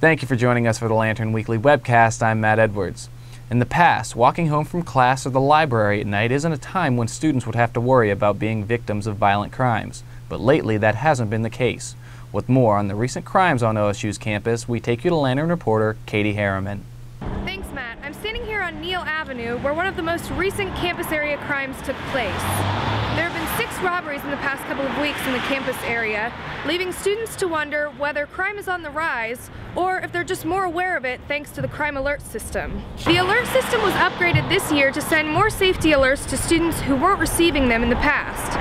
Thank you for joining us for the Lantern Weekly Webcast. I'm Matt Edwards. In the past, walking home from class or the library at night isn't a time when students would have to worry about being victims of violent crimes. But lately, that hasn't been the case. With more on the recent crimes on OSU's campus, we take you to Lantern reporter Katie Harriman. Thanks, Matt. I'm standing here on Neal Avenue, where one of the most recent campus area crimes took place. There have been 6 robberies in the past couple of weeks in the campus area, leaving students to wonder whether crime is on the rise or if they're just more aware of it thanks to the crime alert system. The alert system was upgraded this year to send more safety alerts to students who weren't receiving them in the past.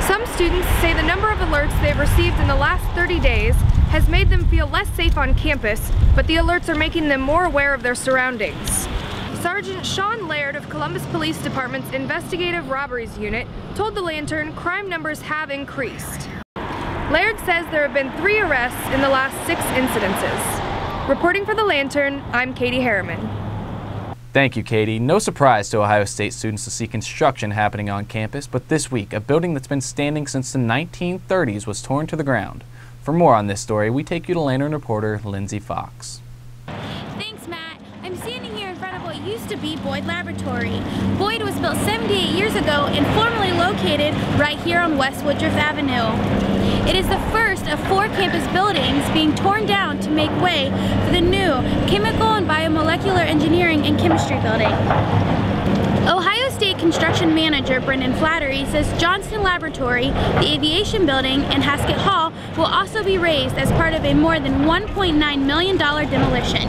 Some students say the number of alerts they've received in the last 30 days has made them feel less safe on campus, but the alerts are making them more aware of their surroundings. Sergeant Sean Laird of Columbus Police Department's Investigative Robberies Unit told the Lantern crime numbers have increased. Laird says there have been 3 arrests in the last 6 incidences. Reporting for the Lantern, I'm Katie Harriman. Thank you, Katie. No surprise to Ohio State students to see construction happening on campus, but this week, a building that's been standing since the 1930s was torn to the ground. For more on this story, we take you to Lantern reporter Lindsay Fox. Thanks, Matt. I'm standing here in front of what used to be Boyd Laboratory. Boyd was built 78 years ago and formerly located right here on West Woodruff Avenue. It is the first of 4 campus buildings being torn down to make way for the new Chemical and Biomolecular Engineering and Chemistry building. Ohio State Construction Manager Brendan Flattery says Johnston Laboratory, the Aviation Building, and Haskett Hall will also be raised as part of a more than $1.9 million demolition.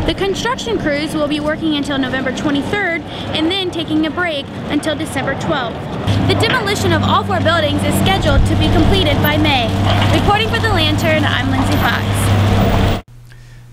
The construction crews will be working until November 23rd and then taking a break until December 12th. The demolition of all 4 buildings is scheduled to be completed by May. Reporting for the Lantern, I'm Lindsay Fox.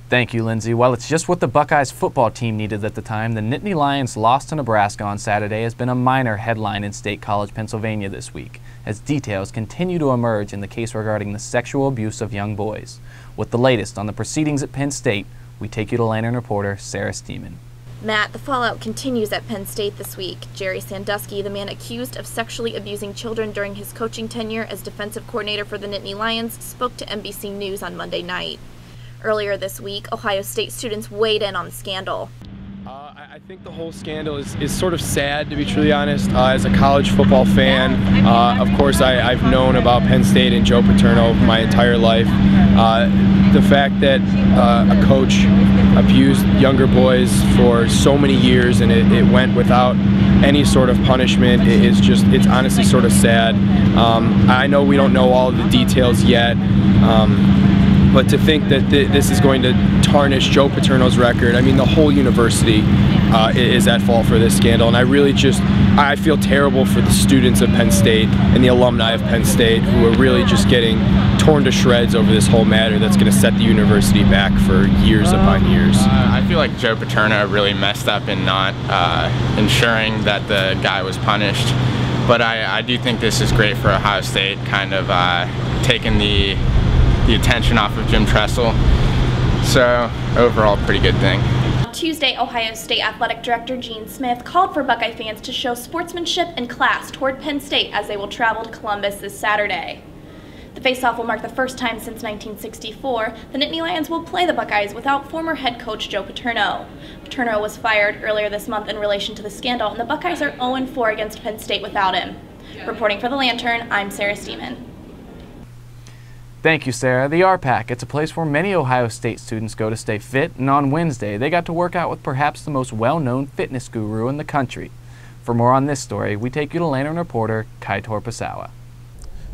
Thank you, Lindsay. While it's just what the Buckeyes football team needed at the time, the Nittany Lions lost to Nebraska on Saturday has been a minor headline in State College, Pennsylvania this week, as details continue to emerge in the case regarding the sexual abuse of young boys. With the latest on the proceedings at Penn State, we take you to Lantern reporter Sarah Steeman. Matt, the fallout continues at Penn State this week. Jerry Sandusky, the man accused of sexually abusing children during his coaching tenure as defensive coordinator for the Nittany Lions, spoke to NBC News on Monday night. Earlier this week, Ohio State students weighed in on the scandal. I think the whole scandal is sort of sad, to be truly honest. As a college football fan, of course I've known about Penn State and Joe Paterno my entire life. The fact that a coach abused younger boys for so many years and it went without any sort of punishment it's honestly sort of sad. I know we don't know all of the details yet. But to think that this is going to tarnish Joe Paterno's record, I mean, the whole university is at fault for this scandal. And I feel terrible for the students of Penn State and the alumni of Penn State who are really just getting torn to shreds over this whole matter that's going to set the university back for years upon years. I feel like Joe Paterno really messed up in not ensuring that the guy was punished. But I do think this is great for Ohio State, kind of taking the attention off of Jim Tressel. So overall, pretty good thing. Tuesday, Ohio State Athletic Director Gene Smith called for Buckeye fans to show sportsmanship and class toward Penn State as they will travel to Columbus this Saturday. The face-off will mark the first time since 1964 the Nittany Lions will play the Buckeyes without former head coach Joe Paterno. Paterno was fired earlier this month in relation to the scandal, and the Buckeyes are 0-4 against Penn State without him. Reporting for the Lantern, I'm Sarah Steeman. Thank you, Sarah. The RPAC, it's a place where many Ohio State students go to stay fit, and on Wednesday they got to work out with perhaps the most well-known fitness guru in the country. For more on this story, we take you to Lantern reporter Kai Torpasawa.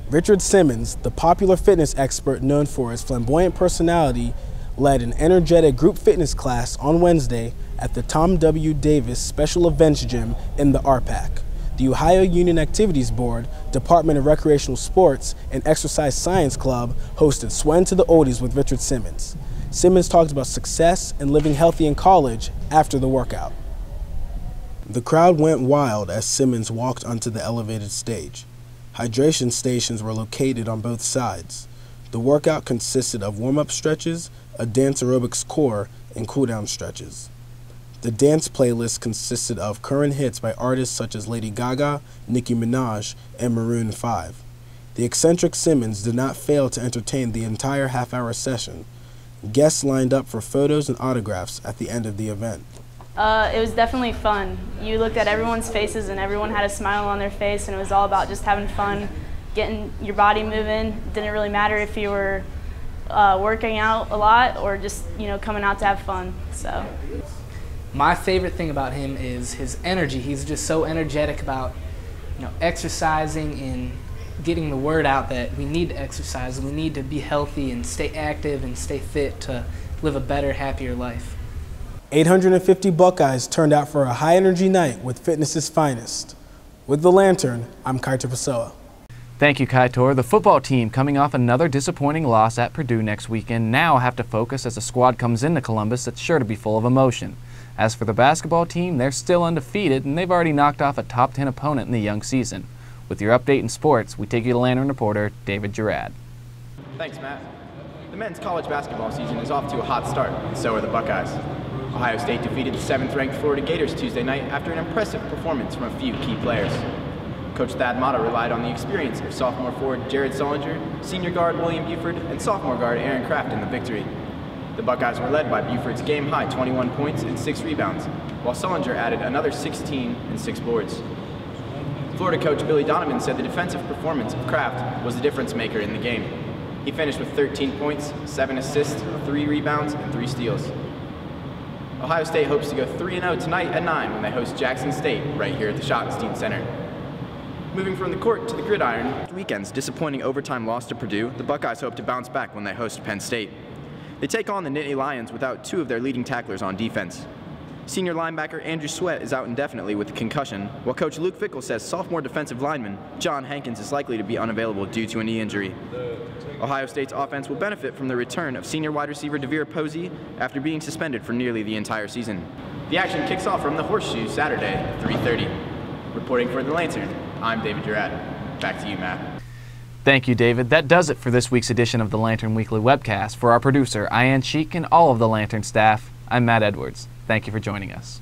Richard Simmons, the popular fitness expert known for his flamboyant personality, led an energetic group fitness class on Wednesday at the Tom W. Davis Special Events Gym in the RPAC. The Ohio Union Activities Board, Department of Recreational Sports, and Exercise Science Club hosted Swen to the Oldies with Richard Simmons. Simmons talked about success and living healthy in college after the workout. The crowd went wild as Simmons walked onto the elevated stage. Hydration stations were located on both sides. The workout consisted of warm-up stretches, a dance aerobics core, and cool-down stretches. The dance playlist consisted of current hits by artists such as Lady Gaga, Nicki Minaj, and Maroon 5. The eccentric Simmons did not fail to entertain the entire half-hour session. Guests lined up for photos and autographs at the end of the event. It was definitely fun. You looked at everyone's faces and everyone had a smile on their face, and it was all about just having fun, getting your body moving. It didn't really matter if you were working out a lot or just, coming out to have fun. So, my favorite thing about him is his energy. He's just so energetic about, exercising and getting the word out that we need to exercise, we need to be healthy and stay active and stay fit to live a better, happier life. 850 Buckeyes turned out for a high-energy night with fitness's finest. With the Lantern, I'm Kaitor Pessoa. Thank you, Kaitor. The football team, coming off another disappointing loss at Purdue next weekend, now have to focus as the squad comes into Columbus that's sure to be full of emotion. As for the basketball team, they're still undefeated, and they've already knocked off a top 10 opponent in the young season. With your update in sports, we take you to Lantern reporter David Girard. Thanks, Matt. The men's college basketball season is off to a hot start, and so are the Buckeyes. Ohio State defeated the 7th-ranked Florida Gators Tuesday night after an impressive performance from a few key players. Coach Thad Matta relied on the experience of sophomore forward Jared Sullinger, senior guard William Buford, and sophomore guard Aaron Kraft in the victory. The Buckeyes were led by Buford's game-high 21 points and 6 rebounds, while Sullinger added another 16 and 6 boards. Florida coach Billy Donovan said the defensive performance of Kraft was the difference maker in the game. He finished with 13 points, 7 assists, 3 rebounds, and 3 steals. Ohio State hopes to go 3-0 tonight at 9 when they host Jackson State right here at the Schottenstein Center. Moving from the court to the gridiron, after weekend's disappointing overtime loss to Purdue, the Buckeyes hope to bounce back when they host Penn State. They take on the Nittany Lions without 2 of their leading tacklers on defense. Senior linebacker Andrew Sweat is out indefinitely with a concussion, while coach Luke Fickle says sophomore defensive lineman John Hankins is likely to be unavailable due to a knee injury. Ohio State's offense will benefit from the return of senior wide receiver DeVere Posey after being suspended for nearly the entire season. The action kicks off from the Horseshoe Saturday at 3:30. Reporting for the Lantern, I'm David Girard. Back to you, Matt. Thank you, David. That does it for this week's edition of the Lantern Weekly Webcast. For our producer, Ian Sheik, and all of the Lantern staff, I'm Matt Edwards. Thank you for joining us.